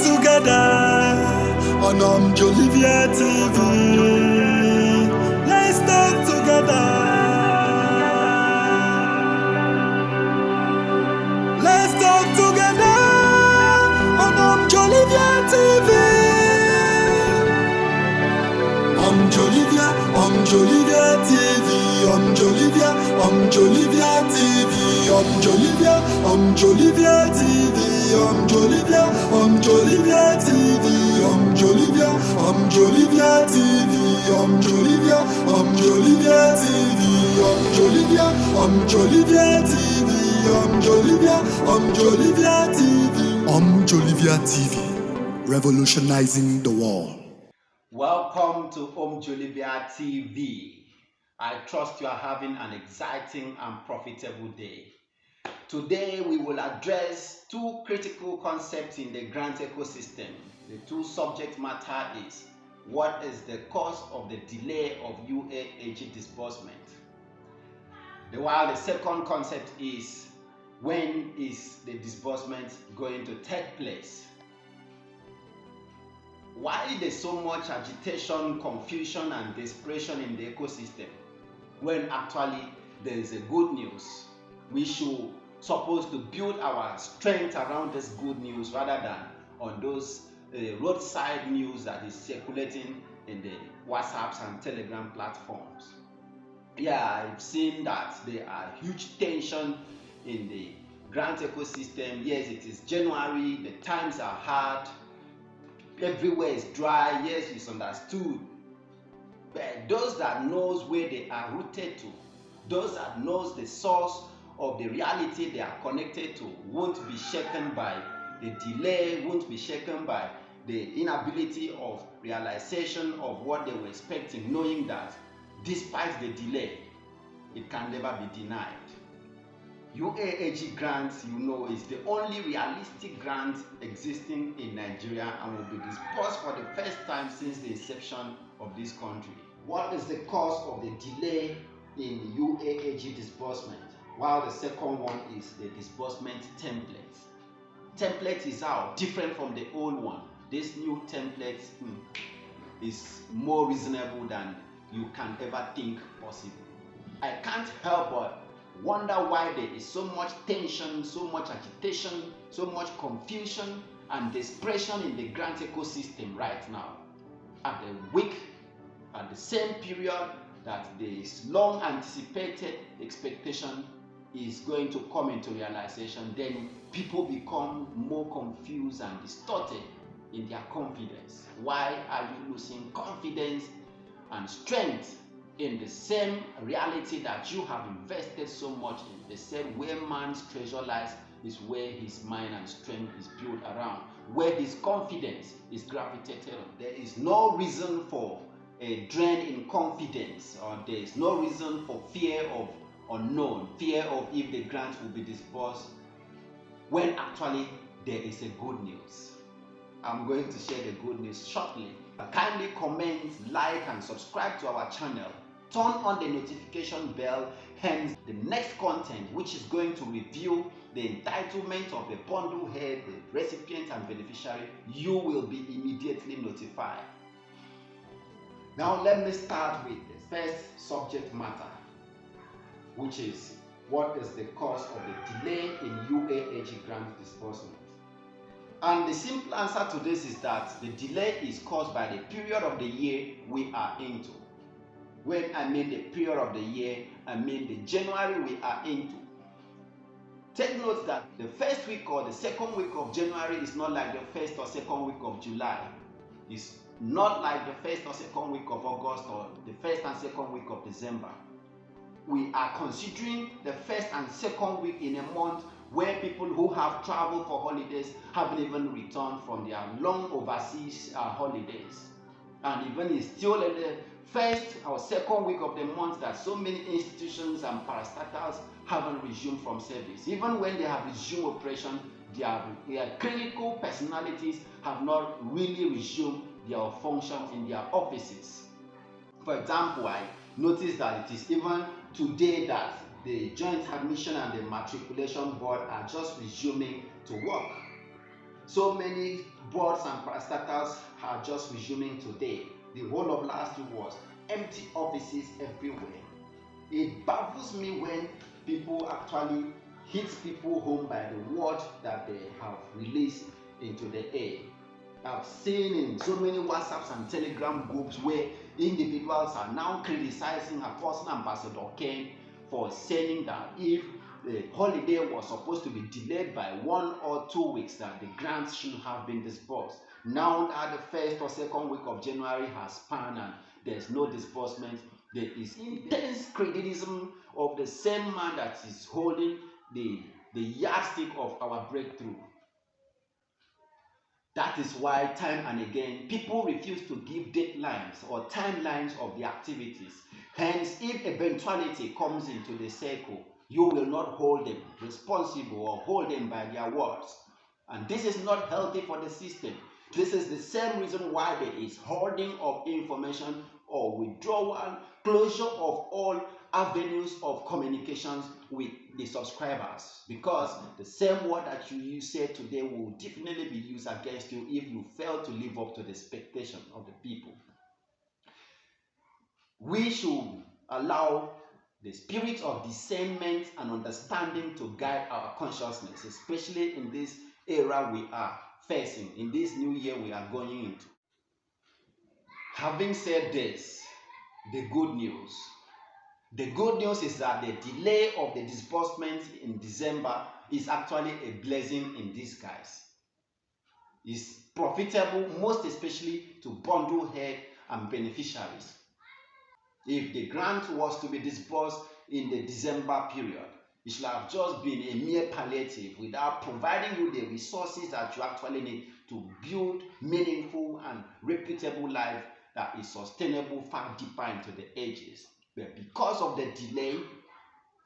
together on Jolivia TV. Let's talk together. Let's talk together on Jolivia TV. Jolivia TV, Jolivia TV, Jolivia TV, Jolivia TV, Jolivia TV, Jolivia TV, Jolivia TV, revolutionizing the world. Welcome to Jolivia TV. I trust you are having an exciting and profitable day. Today we will address two critical concepts in the grant ecosystem. The two subject matter is what is the cause of the delay of UAAG disbursement, while the second concept is when is the disbursement going to take place. Why there's so much agitation, confusion, and desperation in the ecosystem when actually there is a good news? We should supposed to build our strength around this good news rather than on those roadside news that is circulating in the WhatsApps and Telegram platforms. Yeah, I've seen that there are huge tension in the grant ecosystem. Yes, it is January, the times are hard. Everywhere is dry. Yes, it's understood. But those that knows where they are rooted to, those that knows the source of the reality they are connected to, won't be shaken by the delay, won't be shaken by the inability of realization of what they were expecting, knowing that despite the delay, it can never be denied. UAAG grants, is the only realistic grant existing in Nigeria and will be disbursed for the first time since the inception of this country. What is the cause of the delay in UAAG disbursement? While the second one is the disbursement template. Template is out, different from the old one. This new template is more reasonable than you can ever think possible. I can't help but wonder why there is so much tension, so much agitation, so much confusion and desperation in the grant ecosystem right now. At the same period that this long anticipated expectation is going to come into realization, then people become more confused and distorted in their confidence. Why are you losing confidence and strength in the same reality that you have invested so much in? The same where man's treasure lies is where his mind and strength is built around, where his confidence is gravitated on. There is no reason for a drain in confidence, or there is no reason for fear of unknown, fear of if the grant will be disbursed, when actually there is a good news. I'm going to share the good news shortly. Kindly comment, like, and subscribe to our channel. Turn on the notification bell, hence the next content, which is going to reveal the entitlement of the bundle head, the recipient and beneficiary. You will be immediately notified. Now let me start with the first subject matter, which is what is the cause of the delay in UAAG grant disbursement. And the simple answer to this is that the delay is caused by the period of the year we are into. When I mean the period of the year, I mean the January we are into. Take note that the first week or the second week of January is not like the first or second week of July. It's not like the first or second week of August or the first and second week of December. We are considering the first and second week in a month where people who have traveled for holidays haven't even returned from their long overseas holidays. And even it's still in the first or second week of the month that so many institutions and parastatals haven't resumed from service. Even when they have resumed operation, their critical personalities have not really resumed their functions in their offices. For example, I noticed that it is even today that the Joint Admission and the Matriculation Board are just resuming to work. So many boards and parastatals are just resuming today. The whole of last week was empty offices everywhere. It baffles me when people actually hit people home by the word that they have released into the air. I've seen in so many WhatsApps and Telegram groups where individuals are now criticizing Apostle Ambassador Ken for saying that if the holiday was supposed to be delayed by 1 or 2 weeks, that the grants should have been disbursed. Now that the first or second week of January has spanned and there's no disbursement, there is intense criticism of the same man that is holding the yardstick of our breakthrough. That is why time and again people refuse to give deadlines or timelines of the activities. Hence, if eventuality comes into the circle, you will not hold them responsible or hold them by their words. And this is not healthy for the system. This is the same reason why there is hoarding of information or withdrawal, closure of all avenues of communications with the subscribers, because the same word that you said today will definitely be used against you if you fail to live up to the expectation of the people. We should allow the spirit of discernment and understanding to guide our consciousness, especially in this era we are facing, in this new year we are going into. Having said this, the good news is that the delay of the disbursement in December is actually a blessing in disguise. It's profitable, most especially to bundle head and beneficiaries. If the grant was to be disbursed in the December period, it should have just been a mere palliative without providing you the resources that you actually need to build meaningful and reputable life that is sustainable far deeper into the ages. But because of the delay,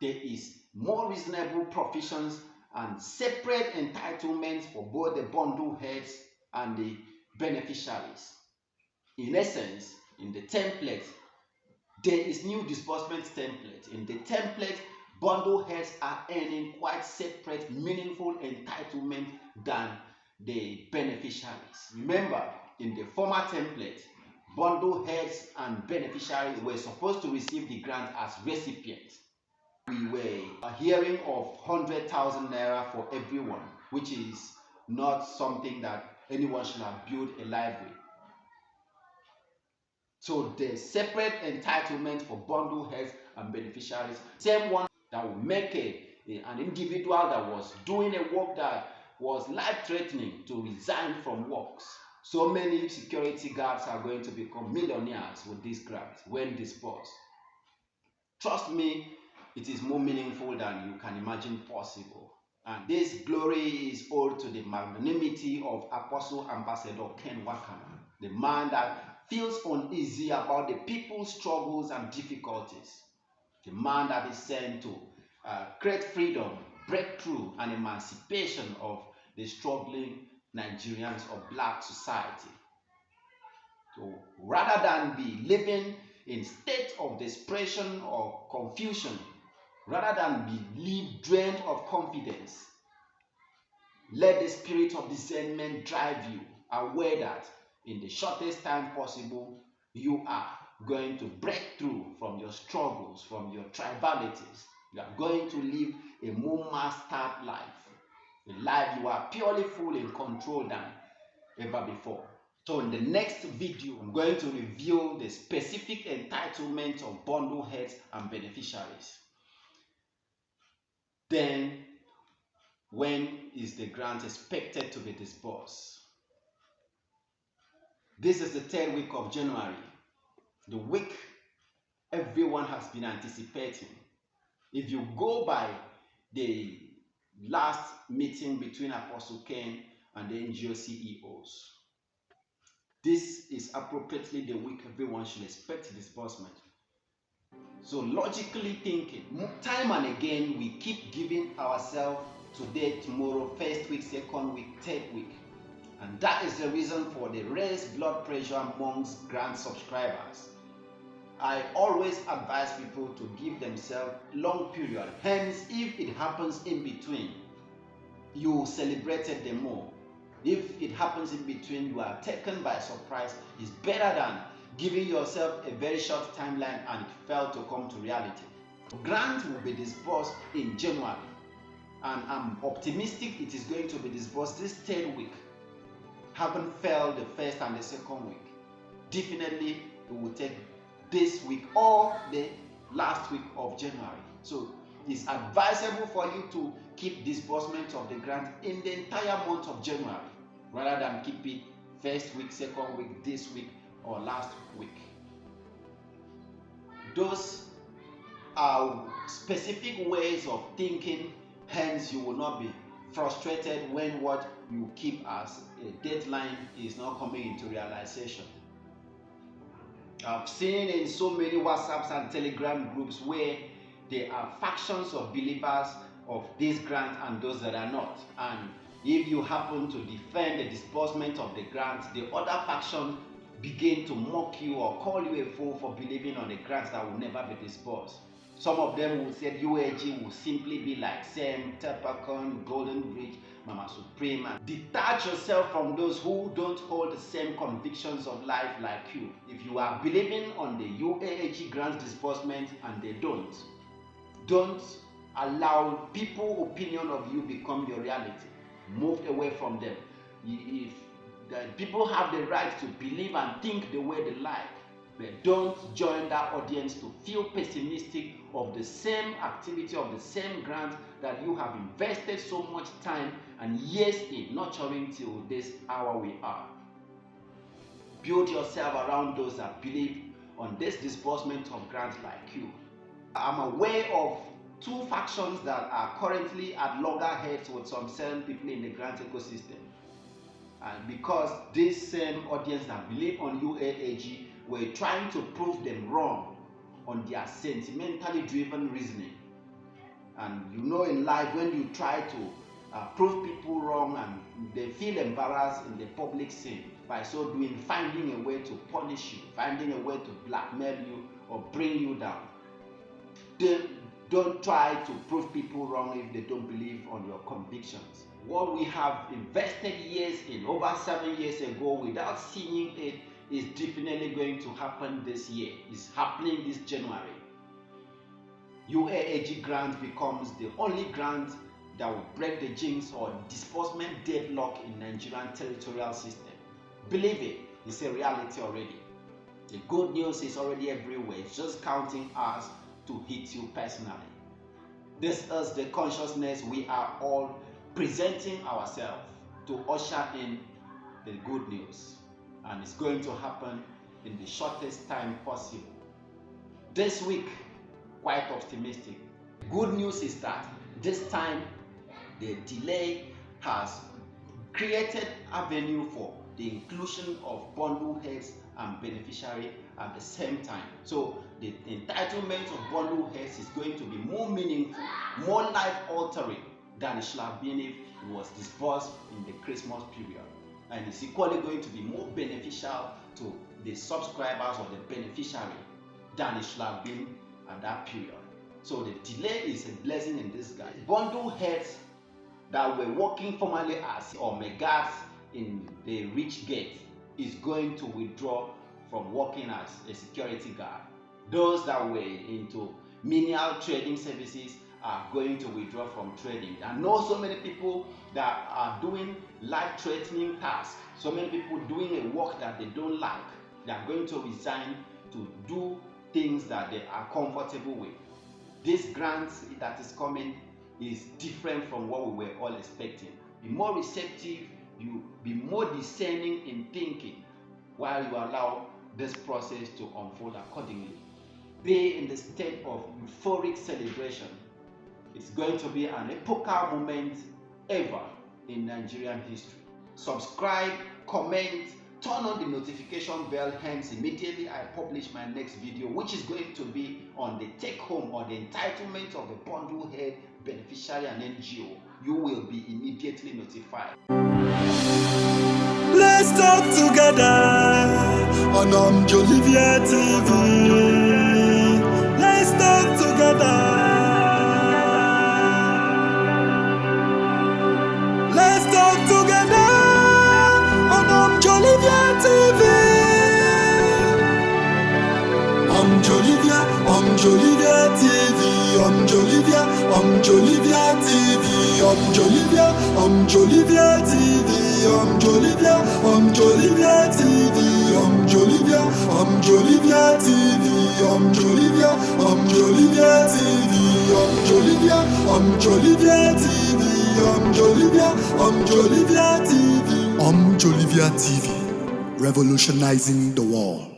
there is more reasonable provisions and separate entitlements for both the bundle heads and the beneficiaries. In essence, in the template, there is new disbursement template. In the template, bundle heads are earning quite separate, meaningful entitlement than the beneficiaries. Remember, in the former template, bundle heads and beneficiaries were supposed to receive the grant as recipients. We were hearing of 100,000 naira for everyone, which is not something that anyone should have built a life with. So the separate entitlement for bundle heads and beneficiaries, same one that will make an individual that was doing a work that was life-threatening to resign from works. So many security guards are going to become millionaires with this grant when disbursed. Trust me, it is more meaningful than you can imagine possible. And this glory is owed to the magnanimity of Apostle Ambassador Ken Wakama, the man that feels uneasy about the people's struggles and difficulties, the man that is sent to create freedom, breakthrough, and emancipation of the struggling Nigerians of black society. So rather than be living in state of desperation or confusion, rather than be drained of confidence, let the spirit of discernment drive you, aware that in the shortest time possible, you are going to break through from your struggles, from your tribalities. You are going to live a more mastered life, a life you are purely full in control than ever before. So in the next video, I'm going to reveal the specific entitlements of bundle heads and beneficiaries. Then, when is the grant expected to be disbursed? This is the 3rd week of January, the week everyone has been anticipating. If you go by the last meeting between Apostle Ken and the NGO CEOs, this is appropriately the week everyone should expect disbursement. So logically thinking, time and again we keep giving ourselves today, tomorrow, 1st week, 2nd week, 3rd week. And that is the reason for the raised blood pressure amongst grant subscribers. I always advise people to give themselves long period. Hence, if it happens in between, you celebrated them more. If it happens in between, you are taken by surprise. It's better than giving yourself a very short timeline and it failed to come to reality. Grant will be disbursed in January, and I'm optimistic it is going to be disbursed this third week. Haven't failed the first and the second week. Definitely it will take this week or the last week of January. So it's advisable for you to keep disbursement of the grant in the entire month of January rather than keep it first week, second week, this week, or last week. Those are specific ways of thinking, hence you will not be frustrated when what you keep as a deadline is not coming into realization. I've seen in so many WhatsApps and Telegram groups where there are factions of believers of this grant and those that are not. And if you happen to defend the disbursement of the grant, the other faction begin to mock you or call you a fool for believing on a grant that will never be disbursed. Some of them will say UAAG will simply be like SEM, Tepacon, Golden Bridge, Mama Supreme. And detach yourself from those who don't hold the same convictions of life like you. If you are believing on the UAAG grant disbursement and they don't allow people's opinion of you become your reality. Move away from them. If people have the right to believe and think the way they like, but don't join that audience to feel pessimistic of the same activity, of the same grant that you have invested so much time and years in nurturing till this hour we are. Build yourself around those that believe on this disbursement of grants like you. I'm aware of two factions that are currently at loggerheads with some certain people in the grant ecosystem. And because this same audience that believe on UAAG were trying to prove them wrong on their sentimentally driven reasoning. And you know, in life, when you try to prove people wrong and they feel embarrassed in the public scene, by so doing, finding a way to punish you, finding a way to blackmail you or bring you down. Don't try to prove people wrong if they don't believe on your convictions. What we have invested years in, over 7 years ago, without seeing it, is definitely going to happen this year. It's happening this January. UAAG grant becomes the only grant that will break the jinx or disbursement deadlock in Nigerian territorial system. Believe it, it's a reality already. The good news is already everywhere. It's just counting hours to hit you personally. This is the consciousness we are all presenting ourselves to usher in the good news, and it's going to happen in the shortest time possible. This week, quite optimistic. Good news is that this time the delay has created avenue for the inclusion of bundle heads and beneficiary at the same time. So the entitlement of bundle heads is going to be more meaningful, more life-altering than it should have been if it was disbursed in the Christmas period. And it's equally going to be more beneficial to the subscribers of the beneficiary than it should have been at that period. So the delay is a blessing in disguise. Bundle heads that were working formerly as or megas in the rich gate is going to withdraw from working as a security guard. Those that were into menial trading services are going to withdraw from trading. I know so many people that are doing life-threatening tasks, so many people doing a work that they don't like. They are going to resign to do things that they are comfortable with. This grant that is coming is different from what we were all expecting. Be more receptive, you be more discerning in thinking while you allow this process to unfold accordingly. Be in the state of euphoric celebration. It's going to be an epochal moment ever in Nigerian history. Subscribe, comment, turn on the notification bell, hence immediately I publish my next video, which is going to be on the take home or the entitlement of a bundle head, beneficiary and NGO. You will be immediately notified. Let's talk together on Jolivia TV. Let's talk together. Let's talk together. Jolivia TV, Jolivia TV, Jolivia TV, Jolivia TV, Jolivia TV, Jolivia TV, Jolivia TV, Jolivia TV, revolutionizing the world.